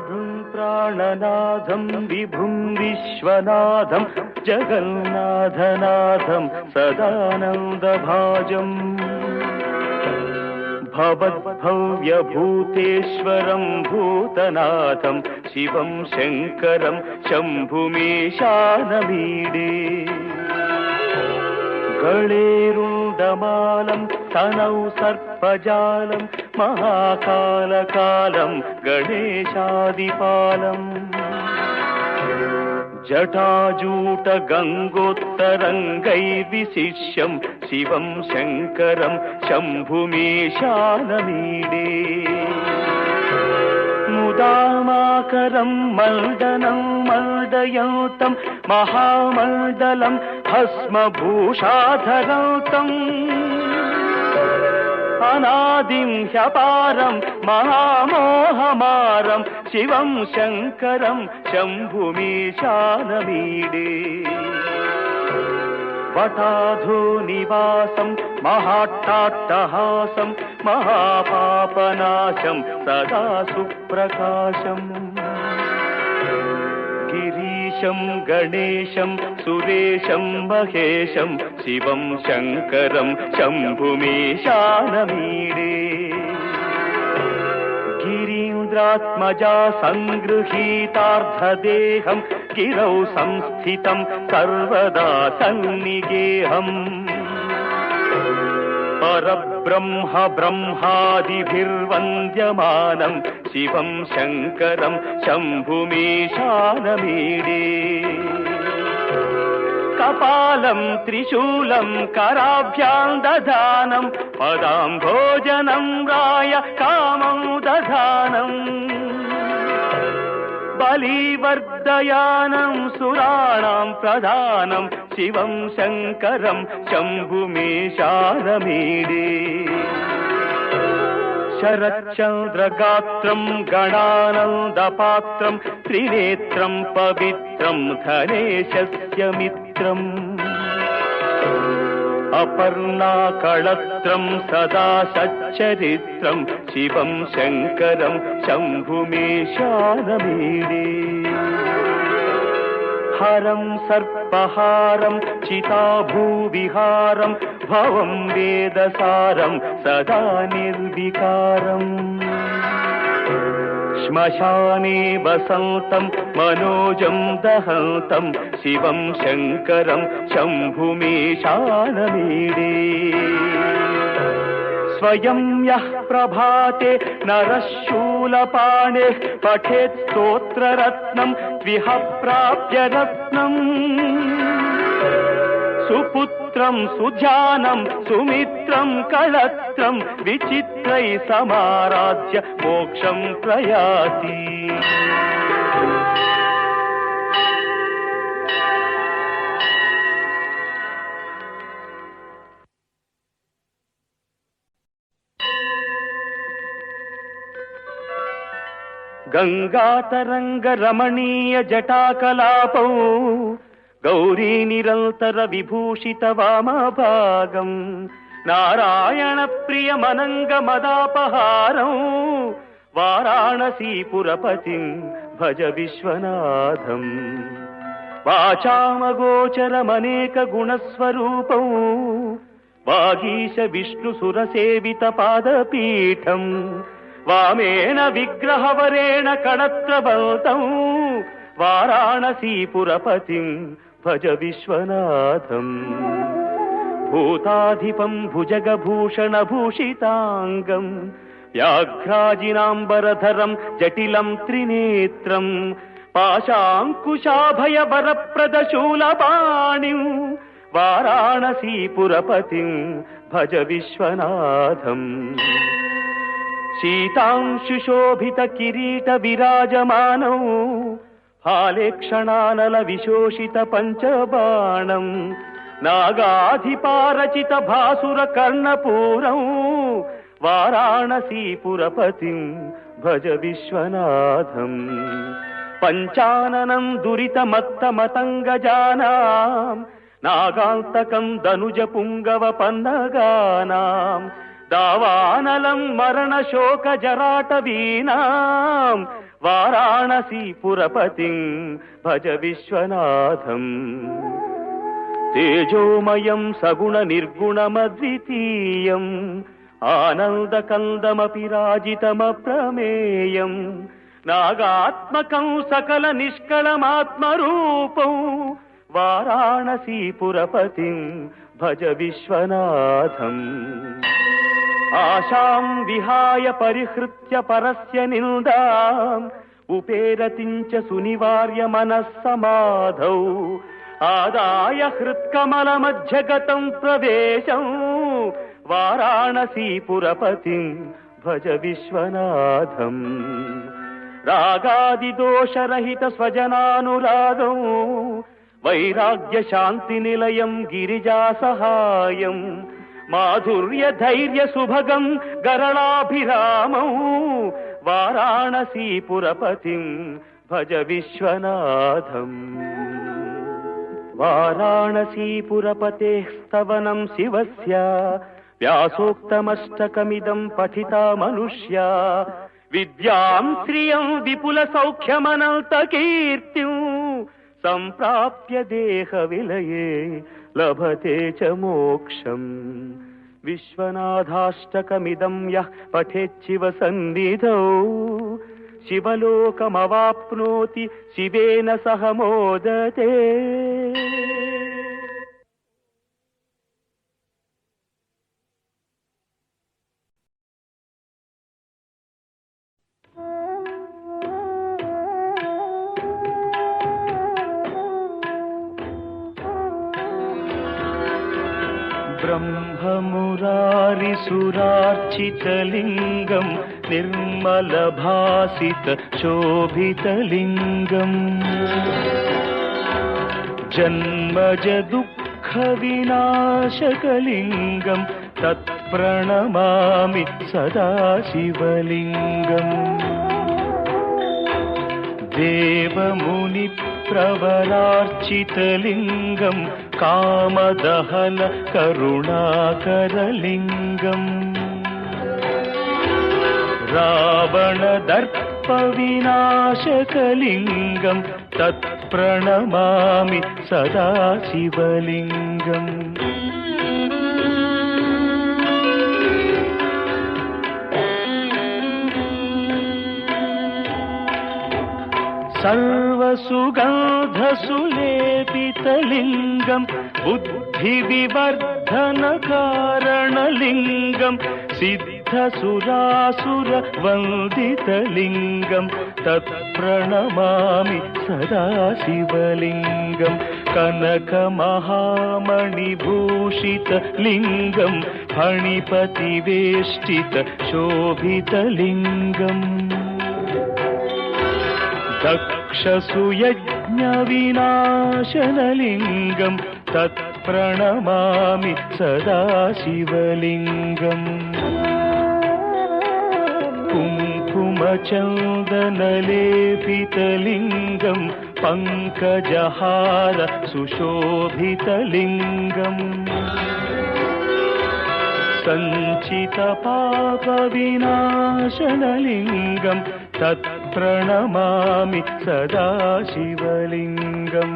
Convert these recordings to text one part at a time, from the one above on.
प्रभुं प्राणनाथं विभुं विश्वनाथं जगन्नाथनाथं सदानन्दभाजम् भवद्भव्यभूतेश्वरं भूतनाथं शिवं शङ्करं शम्भुमीशानमीडे गळेरुण्डमालं तनौ सर्पजालं महाकालकालं गणेशादिपालम् जटाजूटगङ्गोत्तरङ्गैर्विशिष्यं शिवं शङ्करं शम्भुमीशानमीडे मुदामाकरं मण्डनं मण्डयन्तं महामण्डलं भस्मभूषाधरन्तम् अनादिं ह्यपारं महामोहमारं शिवं शङ्करं शम्भुमीशानमीडे वटाधोनिवासं महाट्टाट्टहासं महापापनाशं सदा सुप्रकाशम् गिरीशं गणेशं सुरेशं महेशं शिवं शङ्करं शम्भुमीशानमीडे गिरीन्द्रात्मजा सङ्गृहीतार्धदेहं गिरौ संस्थितं सर्वदा सन्निगेहम् परब्रह्म ब्रह्मादिभिर्वन्द्यमानं शिवं शङ्करं शम्भुमीशानमीडे कपालं त्रिशूलं कराभ्यां दधानं पदाम्भोजनं राय कामं दधानम् बलिवर्धयानं सुराणां प्रधानं शिवं शङ्करं शम्भुमीशानमीडे शरच्चन्द्रगात्रं गणानन्दपात्रं त्रिनेत्रं पवित्रं धनेशस्य मित्रम् अपर्णाकळत्रं सदा सच्चरित्रं शिवं शङ्करं शम्भुमीशानमीडे हरं सर्पहारं चिताभूविहारं भवं वेदसारं सदा निर्विकारम् श्मशाने वसन्तं मनोजं दहन्तं शिवं शङ्करं शम्भुमीशानमीडे स्वयं यः प्रभाते नरः शूलपाणेः पठेत् स्तोत्ररत्नं त्विह प्राप्य रत्नम् सुपुत्रं सुजानं सुमित्रं कलत्रं विचित्रैः समाराध्य मोक्षं प्रयाति गंगातरंगरमणीय जटाकलापौ गौरी निरंतर विभूषित वामभागं नारायण प्रिय मनंग मदापहारं वाराणसीपुरपतिं भज विश्वनाथं वाचामगोचरमनेक गुणस्वरूपौ वागीश विष्णुसुरसेवित पादपीठं वामेन विग्रहवरेण कणत्रबन्तं वाराणसीपुरपतिं भज विश्वनाथं भूताधिपं भुजगभूषणभूषिताङ्गं व्याघ्राजिनाम्बरधरं जटिलं त्रिनेत्रं पाशाङ्कुशाभयवरप्रदशूलपाणिं वाराणसीपुरपतिं भज विश्वनाथम् शीतांशुशोभित किरीट विराजमानौ हालेक्षणानल विशोषित पञ्चबाणं नागाधिपारचित भासुर कर्णपूरं वाराणसीपुरपतिं भज विश्वनाथं पञ्चाननं दुरितमत्तमतङ्गजानां नागान्तकं दनुज पुङ्गव पन्नगानां दावानलं मरणशोक जराटवीनां వారాణసీపురపతిం భజ విశ్వనాథం. తేజోమయం సగుణ నిర్గుణమద్వితీయం ఆనందకందమపి రాజితమప్రమేయం నాగాత్మకం సకల నిష్కళమాత్మరూపం వారాణసీపురపతిం భజ విశ్వనాథం. ఆశాం విహాయ పరిహృత్య పరస్య నిందాం ఉపేరతించ సునివార్య మనస్సమాధౌ ఆదాయ హృత్కమలమధ్యగతం ప్రవేశం వారాణసీపురపతిం భజ విశ్వనాథం. రాగాదిదోషరహిత స్వజనానురాగం వైరాగ్య శాంతి నిలయం గిరిజా సహాయం మాధుర్య ధైర్య సుభగం గరళాభిరామం వారాణసీపురపతిం భజ విశ్వనాథం. వారాణసీపురపతేః స్తవనం శివస్య వ్యాసోక్తమష్టకమిదం పఠితా మనుష్యా విద్యాం శ్రియం విపుల సౌఖ్యమనంత కీర్తిం సంప్రాప్య దేహ విలయే లభతే చ మోక్షం. విశ్వనాథాష్టకమిదం యః పఠేచ్చివ సన్నిధౌ శివలోకమవాప్నోతి శివేన సహ మోదతే. బ్రహ్మమురారిసురార్చితలింగం నిర్మలభాసిత శోభితలింగం జన్మజ దుఃఖ వినాశకలింగం తత్ప్రణమామి సదా శివలింగం. దేవముని ప్రవరార్చితలింగం కామదహన కరుణాకరలింగం రావణదర్ప వినాశకలింగం తత్ప్రణమామి సదా శివలింగం. సర్వసుగంధసులేపితలింగం బుద్ధివివర్ధనకారణలింగం సిద్ధసురాసుర వందితలింగం తత్ప్రణమామి సదా శివలింగం. కనకమహామణిభూషితలింగం ఫణిపతివేష్టిత శోభితలింగం దక్షసుయజ్ఞ వినాశనలింగం తత్ప్రణమామి సదా శివలింగం. కుంకుమచందనలేపితలింగం పంకజహార సుశోభితలింగం సంచిత పాప వినాశనలింగం తత్ప్రణమామి సదా శివలింగం.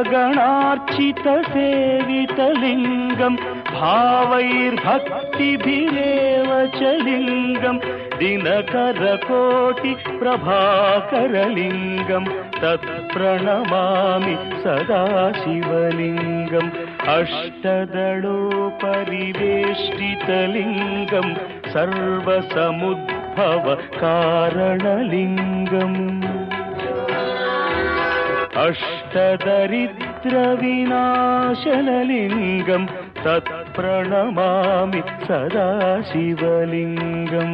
దేవగణార్చిత సేవితలింగం భావైర్భక్తిభిరేవ చ లింగం దినకరకోటి ప్రభాకరలింగం తత్ప్రణమామి సదా శివలింగం. అష్టదళోపరివేష్టితలింగం సర్వసముద్భవ కారణలింగం అష్టదరిద్ర వినాశనలింగం తత్ప్రణమామి సదా శివలింగం.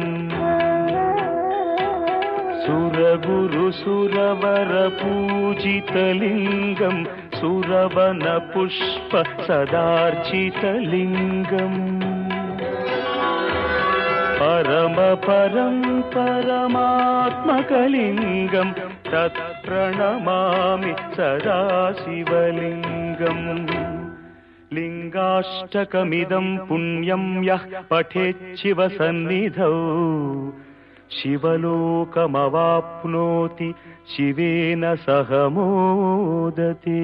సురగురు సురవర పూజితలింగం సురవన పుష్ప సదార్చితలింగం పరమ పరం పరమాత్మకలింగం తత్ ప్రణమామి సదా శివలింగం. లింగాష్టకమిదం పుణ్యం యః పఠేచ్చివ సన్నిధౌ శివలోకమవాప్నోతి శివేన సహ మోదతే.